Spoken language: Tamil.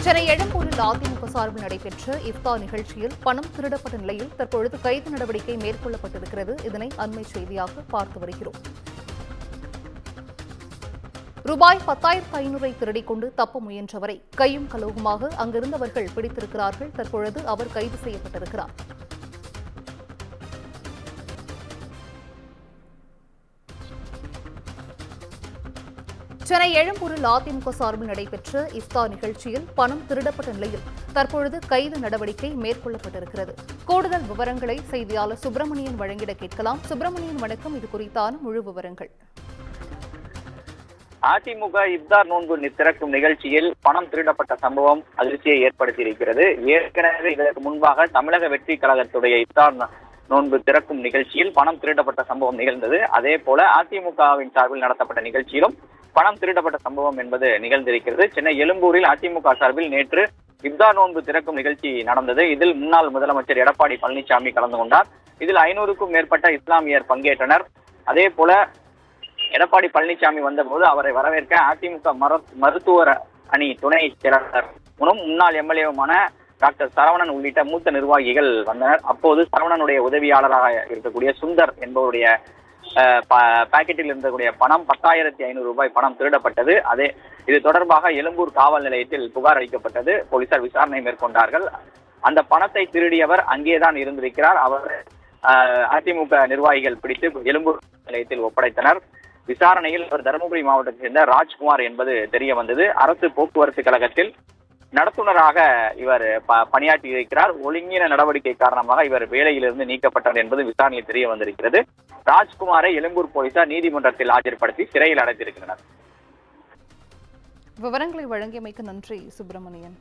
சென்னை எழும்பூரில் அதிமுக சார்பில் நடைபெற்ற இஃப்தார் நிகழ்ச்சியில் பணம் திருடப்பட்ட நிலையில் தற்பொழுது கைது நடவடிக்கை மேற்கொள்ளப்பட்டிருக்கிறது. இதனை அண்மை செய்தியாக பார்த்து வருகிறோம். ரூபாய் 10,500 திருடிக் கொண்டு தப்ப முயன்றவரை கையும் களவுமாக அங்கிருந்தவர்கள் பிடித்திருக்கிறார்கள். தற்பொழுது அவர் கைது செய்யப்பட்டிருக்கிறார். சென்னை எழும்பூரில் அதிமுக சார்பில் நடைபெற்ற இஃப்தார் நிகழ்ச்சியில் பணம் திருடப்பட்ட நிலையில் தற்பொழுது கைது நடவடிக்கை மேற்கொள்ளப்பட்டிருக்கிறது. கூடுதல் விவரங்களை செய்தியாளர் சுப்பிரமணியன் வழங்கிட கேட்கலாம். சுப்பிரமணியன் வணக்கம். இது குறித்தான முழு விவரங்கள். அதிமுக இஃப்தார் நோன்பு திறக்கும் நிகழ்ச்சியில் பணம் திருடப்பட்ட சம்பவம் அதிர்ச்சியை ஏற்படுத்தியிருக்கிறது. ஏற்கனவே இதற்கு முன்பாக தமிழக வெற்றி கழகத்துடைய இஃப்தார் நோன்பு திறக்கும் நிகழ்ச்சியில் பணம் திருடப்பட்ட சம்பவம் நிகழ்ந்தது. அதே போல அதிமுகவின் சார்பில் நடத்தப்பட்ட நிகழ்ச்சியிலும் பணம் திருடப்பட்ட சம்பவம் என்பது நிகழ்ந்திருக்கிறது. சென்னை எழும்பூரில் அதிமுக சார்பில் நேற்று இஃப்தார் நோன்பு திறக்கும் நிகழ்ச்சி நடந்தது. இதில் முன்னாள் முதலமைச்சர் எடப்பாடி பழனிசாமி கலந்து கொண்டார். இதில் 500க்கும் மேற்பட்ட இஸ்லாமியர் பங்கேற்றனர். அதே போல எடப்பாடி பழனிசாமி வந்தபோது அவரை வரவேற்க அதிமுக மருத்துவர் அணி துணை செயலாளர் முன்னாள் எம்எல்ஏவுமான டாக்டர் சரவணன் உள்ளிட்ட மூத்த நிர்வாகிகள் வந்தனர். அப்போது சரவணனுடைய உதவியாளராக இருக்கக்கூடிய சுந்தர் என்பவருடைய பாக்கெட்டில் இருந்தக்கூடிய பணம் 10,500 ரூபாய் பணம் திருடப்பட்டது. இது தொடர்பாக எழும்பூர் காவல் நிலையத்தில் புகார் அளிக்கப்பட்டது. போலீசார் விசாரணை மேற்கொண்டார்கள். அந்த பணத்தை திருடியவர் அங்கேதான் இருந்திருக்கிறார். அவர் அதிமுக நிர்வாகிகள் பிடித்து எழும்பூர் நிலையத்தில் ஒப்படைத்தனர். விசாரணையில் அவர் தருமபுரி மாவட்டத்தைச் சேர்ந்த ராஜ்குமார் என்பது தெரிய வந்தது. அரசு போக்குவரத்து கழகத்தில் நடத்துனராக இவர் பணியாற்றி இருக்கிறார். ஒழுங்கீன நடவடிக்கை காரணமாக இவர் வேலையிலிருந்து நீக்கப்பட்டார் என்பது விசாரணையில் தெரிய வந்திருக்கிறது. ராஜ்குமாரை எழும்பூர் போலீசார் நீதிமன்றத்தில் ஆஜர்படுத்தி சிறையில் அடைத்திருக்கின்றனர். விவரங்களை வழங்கியமைக்கு நன்றி சுப்பிரமணியன்.